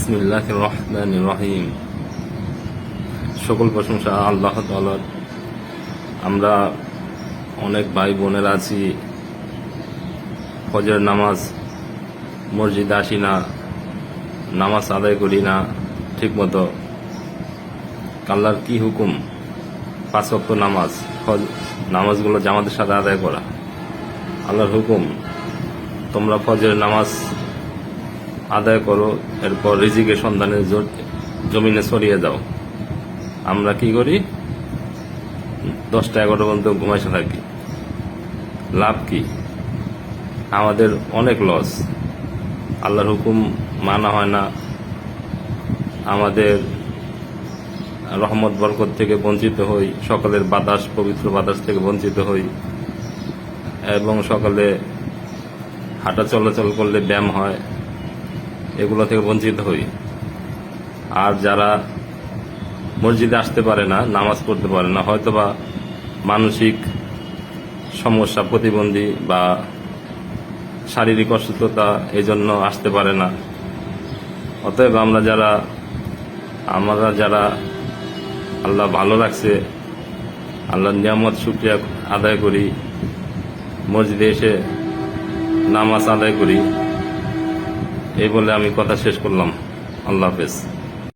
বিসমিল্লাহির রহমানির রহিম। সকল প্রশংসা আল্লাহ তাআলার। আমরা অনেক ভাই বোনেরা আছি, ফজর নামাজ মসজিদে আসি না, নামাজ আদায় করি না ঠিক মতো। আল্লাহর কি হুকুম? 5 ওয়াক্ত নামাজগুলো জামাতের সাথে আদায় করা আল্লাহর হুকুম। তোমরা ফজরের নামাজ আদায় করো, এরপর রিজিকের সন্ধানে জমিনে ছড়িয়ে যাও। আমরা কি করি? 10টা 11 পর্যন্ত ঘুমাইতে থাকি। লাভ কি? আমাদের অনেক লস। আল্লাহর হুকুম মানা হয় না, আমাদের রহমত বরকত থেকে বঞ্চিত হই, সকালের বাতাস, পবিত্র বাতাস থেকে বঞ্চিত হই, এবং সকালে হাঁটা চলাচল করলে ব্যায়াম হয়, এগুলো থেকে বঞ্চিত হই। আর যারা মসজিদে আসতে পারে না, নামাজ পড়তে পারে না, হয়তোবা মানসিক সমস্যা, প্রতিবন্ধী বা শারীরিক অসুস্থতা, এই জন্য আসতে পারে না। অতএব আমরা যারা আল্লাহ ভালো রাখছে, আল্লাহর নিয়ামত শুকরিয়া আদায় করি, মসজিদে এসে নামাজ আদায় করি, এই বলে আমি কথা শেষ করলাম। আল্লাহ হাফেজ।